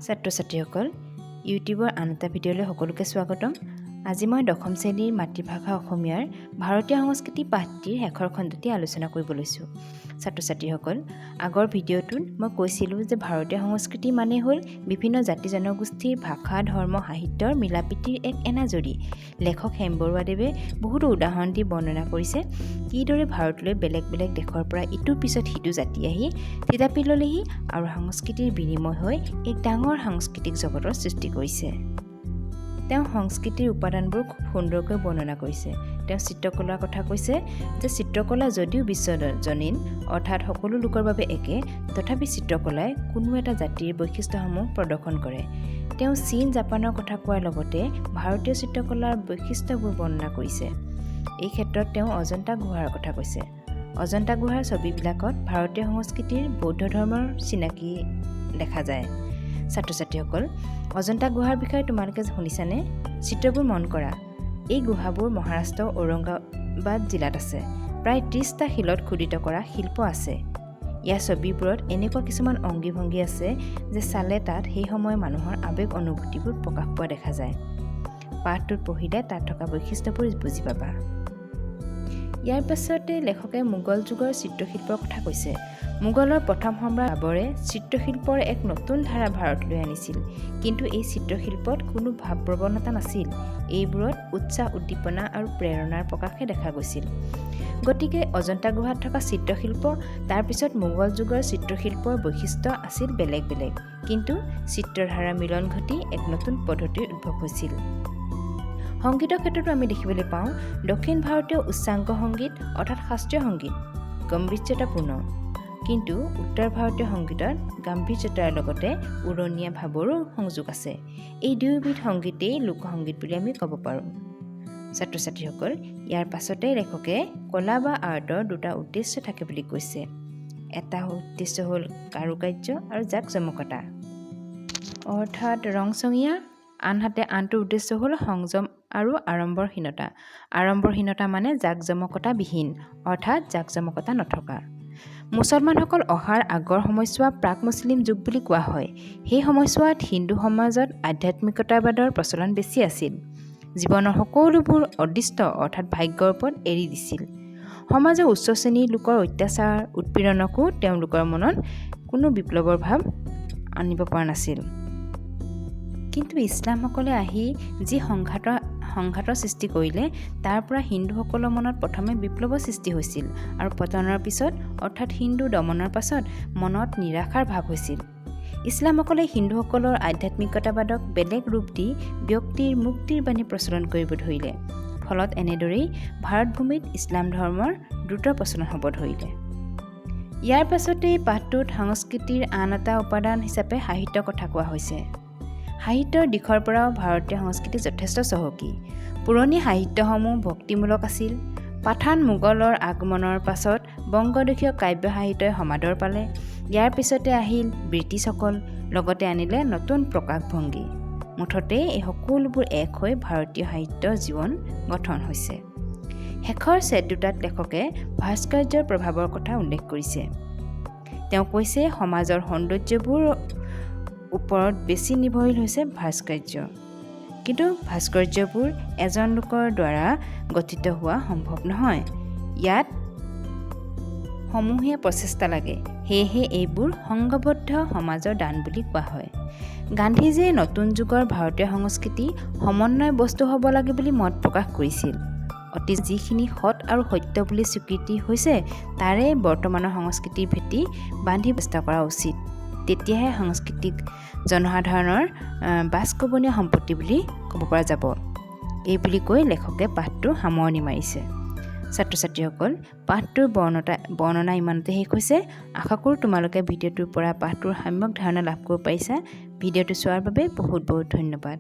ছাত্ৰ-ছাত্ৰীসকল ইউটিউবৰ আন এটা ভিডিঅ'লৈ সকলোকে স্বাগতম। আজি মই দশম শ্ৰেণীৰ মাতৃভাষা অসমীয়াৰ ভাৰতীয় সংস্কৃতি পাঠটিৰ শেষৰ খণ্ডটি আলোচনা কৰিব লৈছোঁ। ছাত্ৰ-ছাত্ৰীসকল, আগৰ ভিডিঅ'টোত মই কৈছিলোঁ যে ভাৰতীয় সংস্কৃতি মানে হ'ল বিভিন্ন জাতি জনগোষ্ঠীৰ ভাষা, ধৰ্ম, সাহিত্যৰ মিলাপ্ৰীতিৰ এক এনাজৰী। লেখক হেম বৰুৱাদেৱে বহুতো উদাহৰণ দি বৰ্ণনা কৰিছে কিদৰে ভাৰতলৈ বেলেগ বেলেগ দেশৰ পৰা ইটোৰ পিছত সিটো জাতি আহি থিতাপি ল'লেহি আৰু সংস্কৃতিৰ বিনিময় হৈ এক ডাঙৰ সাংস্কৃতিক জগতৰ সৃষ্টি কৰিছে। তেওঁ সংস্কৃতিৰ উপাদানবোৰ খুব সুন্দৰকৈ বৰ্ণনা কৰিছে। তেওঁ চিত্ৰকলাৰ কথা কৈছে যে চিত্ৰকলা যদিও বিশ্বজনীন অৰ্থাৎ সকলো লোকৰ বাবে একে, তথাপি চিত্ৰকলাই কোনো এটা জাতিৰ বৈশিষ্ট্যসমূহ প্ৰদৰ্শন কৰে। তেওঁ চীন, জাপানৰ কথা কোৱাৰ লগতে ভাৰতীয় চিত্ৰকলাৰ বৈশিষ্ট্যবোৰ বৰ্ণনা কৰিছে। এই ক্ষেত্ৰত তেওঁ অজন্তা গুহাৰ কথা কৈছে। অজন্তা গুহাৰ ছবিবিলাকত ভাৰতীয় সংস্কৃতিৰ বৌদ্ধ ধৰ্মৰ চিনাকি দেখা যায়। ছাত্ৰ-ছাত্ৰীসকল, অজন্তা গুহাৰ বিষয়ে তোমালোকে শুনিছানে? চিত্ৰবোৰ মন কৰা। এই গুহাবোৰ মহাৰাষ্ট্ৰৰ ঔৰংগাবাদ জিলাত আছে। প্ৰায় 30টা শিলত খোদিত কৰা শিল্প আছে। ইয়াৰ ছবিবোৰত এনেকুৱা কিছুমান অংগী ভংগী আছে যে চালে তাত সেই সময়ৰ মানুহৰ আৱেগ অনুভূতিবোৰ প্ৰকাশ পোৱা দেখা যায়। পাঠটোত পঢ়িলে তাত থকা বৈশিষ্ট্যবোৰ বুজি পাবা। ইয়াৰ পাছতে লেখকে মোগল যুগৰ চিত্ৰশিল্পৰ কথা কৈছে। মোগলৰ প্ৰথম সম্ৰাট বাবৰে চিত্ৰশিল্পৰ এক নতুন ধাৰা ভাৰতলৈ আনিছিল। কিন্তু এই চিত্ৰশিল্পত কোনো ভাৱ প্ৰৱণতা নাছিল। এইবোৰত উৎসাহ, উদ্দীপনা আৰু প্ৰেৰণাৰ প্ৰকাশহে দেখা গৈছিল। গতিকে অজন্তা গুহাত থকা চিত্ৰশিল্প তাৰ পিছত মোগল যুগৰ চিত্ৰশিল্পৰ বৈশিষ্ট্য আছিল বেলেগ বেলেগ, কিন্তু চিত্ৰধাৰা মিলন ঘটি এক নতুন পদ্ধতিৰ উদ্ভৱ হৈছিল। সংগীতৰ ক্ষেত্ৰতো আমি দেখিবলৈ পাওঁ দক্ষিণ ভাৰতীয় উচ্চাংগ সংগীত অৰ্থাৎ শাস্ত্ৰীয় সংগীত গম্ভীৰ্যতাপূৰ্ণ, কিন্তু উত্তৰ ভাৰতীয় সংগীতত গাম্ভীৰ্যতাৰ লগতে উৰণীয়া ভাৱৰো সংযোগ আছে। এই দুয়োবিধ সংগীতেই লোকসংগীত বুলি আমি ক'ব পাৰোঁ। ছাত্ৰ-ছাত্ৰীসকল, ইয়াৰ পাছতে লেখকে কলা বা আৰ্টৰ দুটা উদ্দেশ্য থাকে বুলি কৈছে। এটা উদ্দেশ্য হ'ল কাৰুকাৰ্য আৰু জাক-জমকতা অৰ্থাৎ ৰংচঙীয়া, আনহাতে আনটো উদ্দেশ্য হ'ল সংযম আৰু আড়ম্বৰহীনতা। আড়ম্বৰহীনতা মানে জাক-জমকতাবিহীন অৰ্থাৎ জাক-জমকতা নথকা। মুছলমানসকল অহাৰ আগৰ সময়ছোৱা প্ৰাক মুছলিম যুগ বুলি কোৱা হয়। সেই সময়ছোৱাত হিন্দু সমাজত আধ্যাত্মিকতাবাদৰ প্ৰচলন বেছি আছিল। জীৱনৰ সকলোবোৰ অদৃষ্ট অৰ্থাৎ ভাগ্যৰ ওপৰত এৰি দিছিল। সমাজৰ উচ্চ শ্ৰেণীৰ লোকৰ অত্যাচাৰ, উৎপীড়নকো তেওঁলোকৰ মনত কোনো বিপ্লৱৰ ভাৱ আনিব পৰা নাছিল। কিন্তু ইছলামসকলে আহি যি সংঘাতৰ সৃষ্টি কৰিলে, তাৰ পৰা হিন্দুসকলৰ মনত প্ৰথমে বিপ্লৱৰ সৃষ্টি হৈছিল আৰু পতনৰ পিছত অৰ্থাৎ হিন্দু দমনৰ পাছত মনত নিৰাশাৰ ভাৱ হৈছিল। ইছলামসকলে হিন্দুসকলৰ আধ্যাত্মিকতাবাদক বেলেগ ৰূপ দি ব্যক্তিৰ মুক্তিৰ বাণী প্ৰচলন কৰিব ধৰিলে। ফলত এনেদৰেই ভাৰতভূমিত ইছলাম ধৰ্মৰ দ্ৰুত প্ৰচলন হ'ব ধৰিলে। ইয়াৰ পাছতেই পাঠটোত সংস্কৃতিৰ আন এটা উপাদান হিচাপে সাহিত্যৰ কথা কোৱা হৈছে। সাহিত্যৰ দিশৰ পৰাও ভাৰতীয় সংস্কৃতি যথেষ্ট চহকী। পুৰণি সাহিত্যসমূহ ভক্তিমূলক আছিল। পাঠান মোগলৰ আগমনৰ পাছত বংগদেশীয় কাব্য সাহিত্যই সমাদৰ পালে। ইয়াৰ পিছতে আহিল ব্ৰিটিছসকল, লগতে আনিলে নতুন প্ৰকাশভংগী। মুঠতে এই সকলোবোৰ এক হৈ ভাৰতীয় সাহিত্যৰ জীৱন গঠন হৈছে। শেষৰ ছেট দুটাত লেখকে ভাস্কৰ্যৰ প্ৰভাৱৰ কথা উল্লেখ কৰিছে। তেওঁ কৈছে সমাজৰ সৌন্দৰ্যবোৰ ওপৰত বেছি নিৰ্ভৰশীল হৈছে ভাস্কৰ্য, কিন্তু ভাস্কৰ্যবোৰ এজন লোকৰ দ্বাৰা গঠিত হোৱা সম্ভৱ নহয়। ইয়াত সমূহীয়া প্ৰচেষ্টা লাগে। সেয়েহে এইবোৰ সংঘবদ্ধ সমাজৰ দান বুলি কোৱা হয়। গান্ধীজীয়ে নতুন যুগৰ ভাৰতীয় সংস্কৃতি সমন্বয় বস্তু হ'ব লাগে বুলি মত প্ৰকাশ কৰিছিল। অতি যিখিনি সৎ আৰু সত্য বুলি স্বীকৃতি হৈছে, তাৰে বৰ্তমানৰ সংস্কৃতিৰ ভেটি বান্ধি ব্যৱস্থা কৰা উচিত। তেতিয়াহে সাংস্কৃতিক জনসাধাৰণৰ বাছকবনীয় সম্পত্তি বুলি ক'ব পৰা যাব। এই বুলি কৈ লেখকে পাঠটোৰ সামৰণি মাৰিছে। ছাত্ৰ-ছাত্ৰীসকল, পাঠটোৰ বৰ্ণনা ইমানতে শেষ হৈছে। আশা কৰোঁ তোমালোকে ভিডিঅ'টোৰ পৰা পাঠটোৰ সম্যক ধাৰণা লাভ কৰিব পাৰিছা। ভিডিঅ'টো চোৱাৰ বাবে বহুত বহুত ধন্যবাদ।